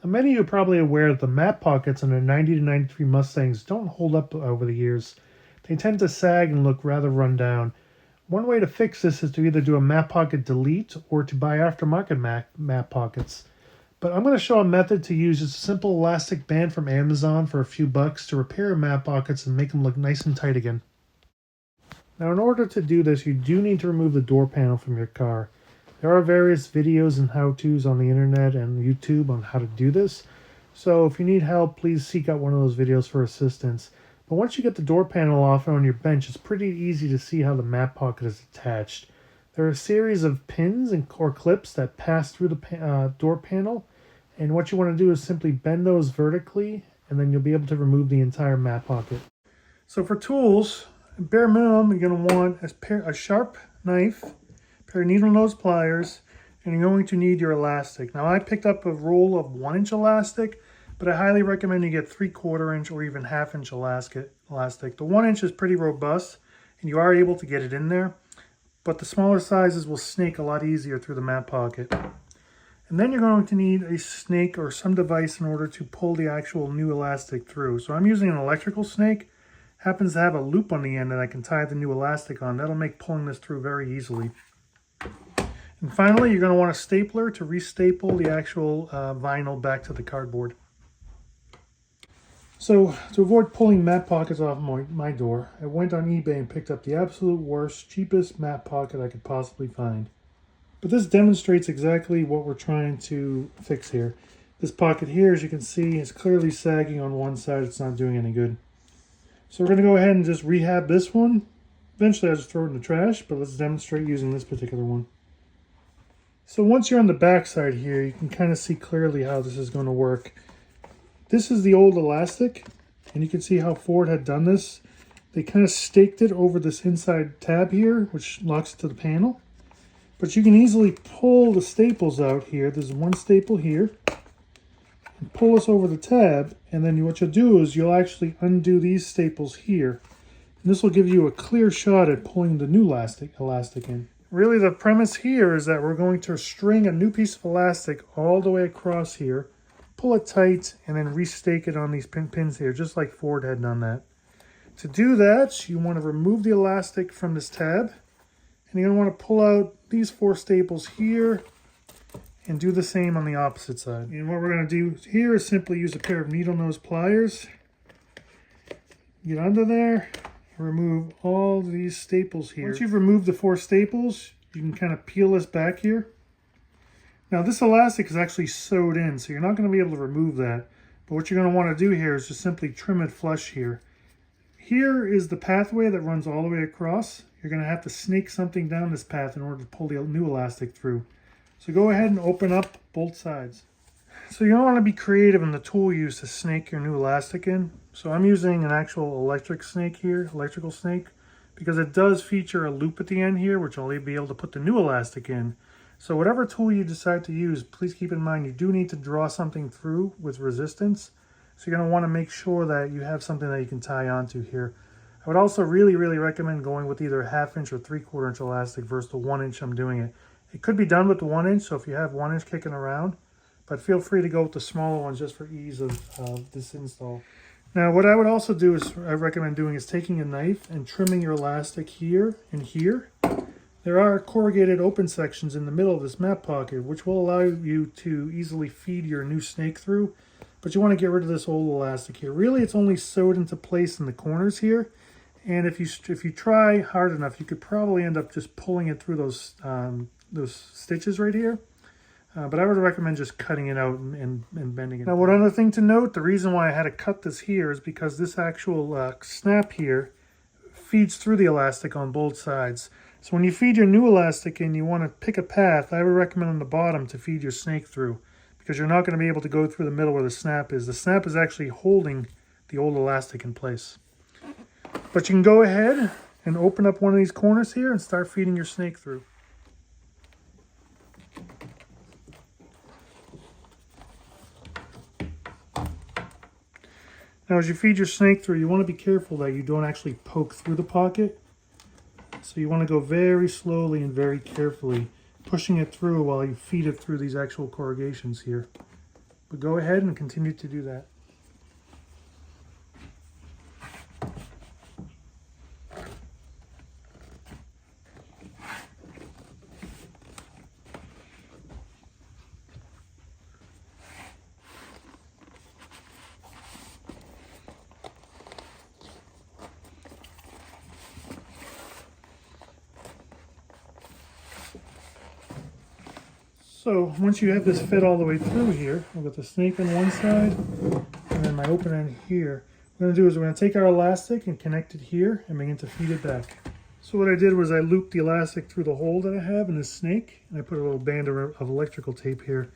Now, many of you are probably aware that the map pockets on the 90 to 93 Mustangs don't hold up over the years. They tend to sag and look rather run down. One way to fix this is to either do a map pocket delete or to buy aftermarket map pockets. But I'm going to show a method to use just a simple elastic band from Amazon for a few bucks to repair map pockets and make them look nice and tight again. Now, in order to do this, you do need to remove the door panel from your car. There are various videos and how-tos on the internet and YouTube on how to do this. So if you need help, please seek out one of those videos for assistance. But once you get the door panel off on your bench, it's pretty easy to see how the map pocket is attached. There are a series of pins or clips that pass through the door panel. And what you want to do is simply bend those vertically, and then you'll be able to remove the entire map pocket. So for tools, bare minimum, you're going to want a sharp knife, a pair of needle nose pliers, and you're going to need your elastic. Now I picked up a roll of 1-inch elastic, but I highly recommend you get 3/4 inch or even 1/2 inch elastic. The 1-inch is pretty robust, and you are able to get it in there, but the smaller sizes will snake a lot easier through the map pocket. And then you're going to need a snake or some device in order to pull the actual new elastic through. So I'm using an electrical snake. Happens to have a loop on the end that I can tie the new elastic on. That'll make pulling this through very easily. And finally, you're going to want a stapler to restaple the actual vinyl back to the cardboard. So to avoid pulling map pockets off my door, I went on eBay and picked up the absolute worst, cheapest map pocket I could possibly find. But this demonstrates exactly what we're trying to fix here. This pocket here, as you can see, is clearly sagging on one side. It's not doing any good. So we're going to go ahead and just rehab this one. Eventually I'll just throw it in the trash, but let's demonstrate using this particular one. So once you're on the back side here, you can kind of see clearly how this is going to work. This is the old elastic, and you can see how Ford had done this. They kind of staked it over this inside tab here, which locks it to the panel. But you can easily pull the staples out here. There's one staple here. And pull this over the tab, and then what you'll do is you'll actually undo these staples here. And this will give you a clear shot at pulling the new elastic in. Really, the premise here is that we're going to string a new piece of elastic all the way across here, pull it tight, and then restake it on these pins here, just like Ford had done that. To do that, you want to remove the elastic from this tab, and you're going to want to pull out these 4 staples here, and do the same on the opposite side. And what we're going to do here is simply use a pair of needle nose pliers. Get under there and remove all these staples here. Once you've removed the 4 staples, you can kind of peel this back here. Now this elastic is actually sewed in, so you're not going to be able to remove that. But what you're going to want to do here is just simply trim it flush here. Here is the pathway that runs all the way across. You're going to have to snake something down this path in order to pull the new elastic through. So go ahead and open up both sides. So you don't want to be creative in the tool use to snake your new elastic in. So I'm using an actual electrical snake, because it does feature a loop at the end here, which will be able to put the new elastic in. So whatever tool you decide to use, please keep in mind you do need to draw something through with resistance. So you're going to want to make sure that you have something that you can tie onto here. I would also really recommend going with either a 1/2 inch or 3/4 inch elastic versus the 1-inch I'm doing it. It could be done with the 1-inch, so if you have 1-inch kicking around, but feel free to go with the smaller ones just for ease of this install. Now, what I would also do is, I recommend doing is taking a knife and trimming your elastic here and here. There are corrugated open sections in the middle of this map pocket, which will allow you to easily feed your new snake through, but you want to get rid of this old elastic here. Really, it's only sewed into place in the corners here, and if you try hard enough, you could probably end up just pulling it through those stitches right here. But I would recommend just cutting it out and bending it. Now, one other thing to note, the reason why I had to cut this here is because this actual snap here feeds through the elastic on both sides. So when you feed your new elastic in, you want to pick a path. I would recommend on the bottom to feed your snake through, because you're not going to be able to go through the middle where the snap is. The snap is actually holding the old elastic in place. But you can go ahead and open up one of these corners here and start feeding your snake through. Now, as you feed your snake through, you want to be careful that you don't actually poke through the pocket. So you want to go very slowly and very carefully, pushing it through while you feed it through these actual corrugations here. But go ahead and continue to do that. So once you have this fit all the way through here, I've got the snake on one side and then my open end here. What we're going to do is we're going to take our elastic and connect it here and begin to feed it back. So what I did was I looped the elastic through the hole that I have in this snake, and I put a little band of electrical tape here.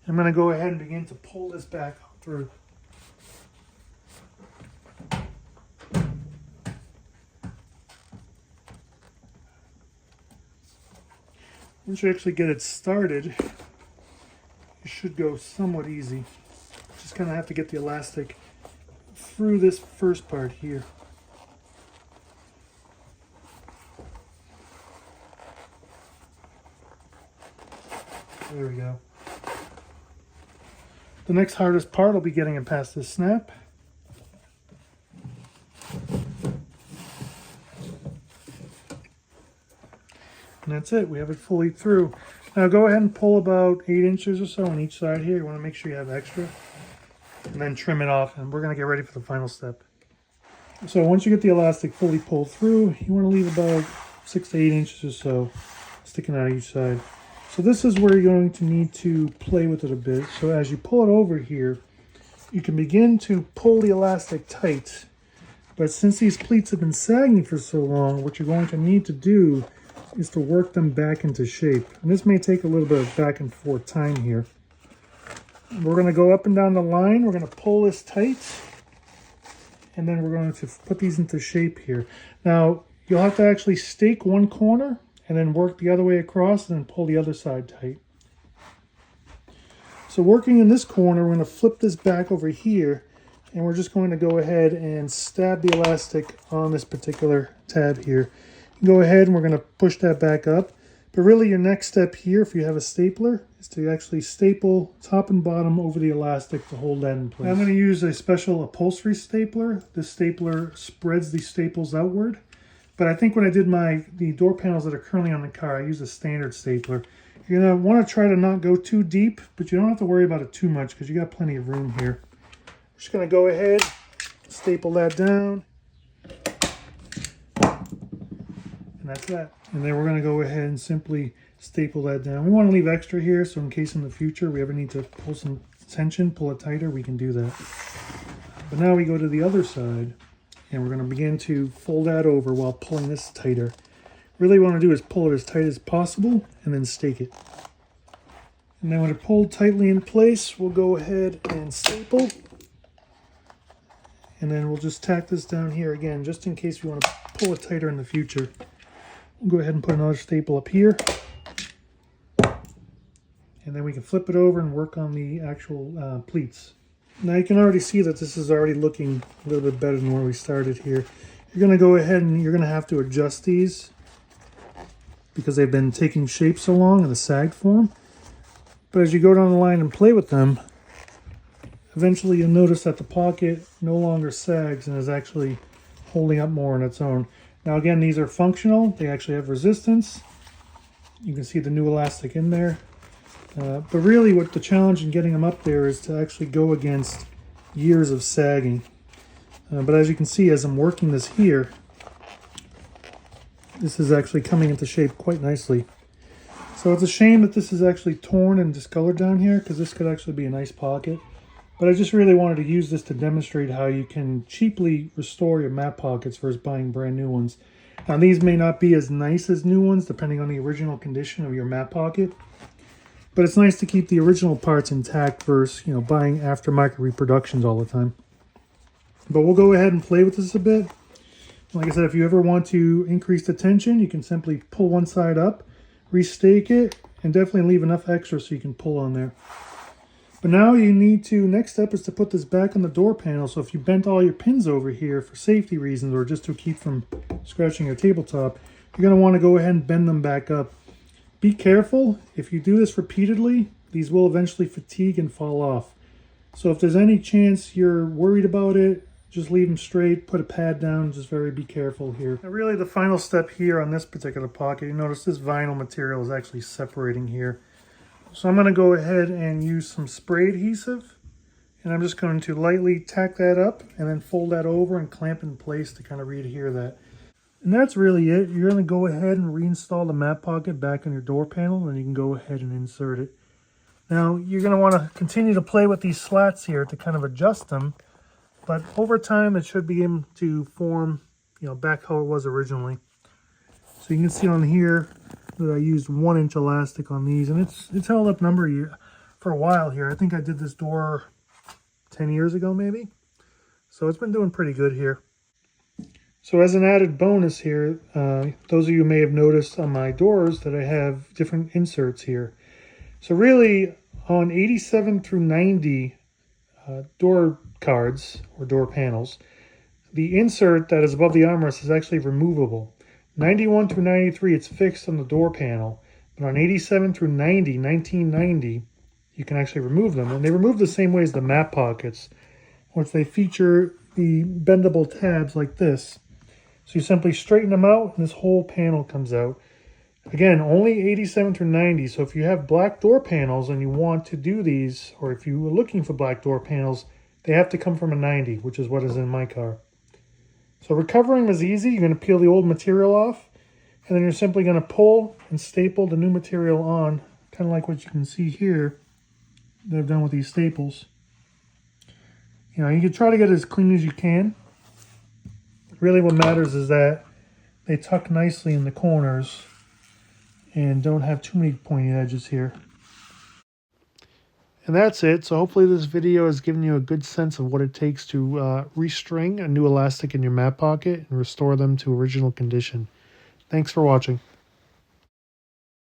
I'm going to go ahead and begin to pull this back through. Once you actually get it started, it should go somewhat easy. Just kind of have to get the elastic through this first part here. There we go. The next hardest part will be getting it past this snap. And that's it, we have it fully through. Now go ahead and pull about 8 inches or so on each side here. You want to make sure you have extra. And then trim it off, and we're going to get ready for the final step. So once you get the elastic fully pulled through, you want to leave about 6 to 8 inches or so sticking out each side. So this is where you're going to need to play with it a bit. So as you pull it over here, you can begin to pull the elastic tight. But since these pleats have been sagging for so long, what you're going to need to do is to work them back into shape. And this may take a little bit of back and forth time here. We're going to go up and down the line. We're going to pull this tight. And then we're going to put these into shape here. Now, you'll have to actually stake one corner and then work the other way across and then pull the other side tight. So working in this corner, we're going to flip this back over here. And we're just going to go ahead and stab the elastic on this particular tab here. Go ahead and we're going to push that back up. But really your next step here, if you have a stapler, is to actually staple top and bottom over the elastic to hold that in place. Now I'm going to use a special upholstery stapler. This stapler spreads the staples outward. But I think when I did the door panels that are currently on the car, I used a standard stapler. You're going to want to try to not go too deep, but you don't have to worry about it too much because you got plenty of room here. I'm just going to go ahead, staple that down. And that's that. And then we're going to go ahead and simply staple that down. We want to leave extra here, so in case in the future we ever need to pull some tension, pull it tighter, we can do that. But now we go to the other side, and we're going to begin to fold that over while pulling this tighter. Really what I want to do is pull it as tight as possible, and then stake it. And then when it's pulled tightly in place, we'll go ahead and staple. And then we'll just tack this down here again, just in case we want to pull it tighter in the future. We'll go ahead and put another staple up here. And then we can flip it over and work on the actual pleats. Now you can already see that this is already looking a little bit better than where we started here. You're going to go ahead and you're going to have to adjust these because they've been taking shape so long in the sagged form. But as you go down the line and play with them, eventually you'll notice that the pocket no longer sags and is actually holding up more on its own. Now again, these are functional. They actually have resistance. You can see the new elastic in there. But really what the challenge in getting them up there is to actually go against years of sagging. But as you can see, as I'm working this here, this is actually coming into shape quite nicely. So it's a shame that this is actually torn and discolored down here because this could actually be a nice pocket. But I just really wanted to use this to demonstrate how you can cheaply restore your map pockets versus buying brand new ones. Now these may not be as nice as new ones depending on the original condition of your map pocket. But it's nice to keep the original parts intact versus, buying aftermarket reproductions all the time. But we'll go ahead and play with this a bit. Like I said, if you ever want to increase the tension, you can simply pull one side up, restake it, and definitely leave enough extra so you can pull on there. But now you need to, next step is to put this back on the door panel. So if you bent all your pins over here for safety reasons or just to keep from scratching your tabletop, you're going to want to go ahead and bend them back up. Be careful. If you do this repeatedly, these will eventually fatigue and fall off. So if there's any chance you're worried about it, just leave them straight, put a pad down, just be careful here. Now really the final step here on this particular pocket, you notice this vinyl material is actually separating here. So I'm going to go ahead and use some spray adhesive, and I'm just going to lightly tack that up and then fold that over and clamp in place to kind of readhere that. And that's really it. You're going to go ahead and reinstall the mat pocket back on your door panel, and you can go ahead and insert it. Now, you're going to want to continue to play with these slats here to kind of adjust them, but over time it should begin to form, back how it was originally. So you can see on here that I used 1-inch elastic on these, and it's held up for a while here. I think I did this door 10 years ago maybe. So it's been doing pretty good here. So as an added bonus here, those of you may have noticed on my doors that I have different inserts here. So really, on 87 through 90 door cards or door panels, the insert that is above the armrest is actually removable. 91 through 93, it's fixed on the door panel. But on 87 through 1990, you can actually remove them. And they remove the same way as the mat pockets, which they feature the bendable tabs like this. So you simply straighten them out, and this whole panel comes out. Again, only 87 through 90, so if you have black door panels and you want to do these, or if you are looking for black door panels, they have to come from a 90, which is what is in my car. So recovering them is easy. You're going to peel the old material off, and then you're simply going to pull and staple the new material on, kind of like what you can see here that I've done with these staples. You can try to get it as clean as you can. Really what matters is that they tuck nicely in the corners and don't have too many pointy edges here. And that's it. So hopefully this video has given you a good sense of what it takes to restring a new elastic in your mat pocket and restore them to original condition. Thanks for watching.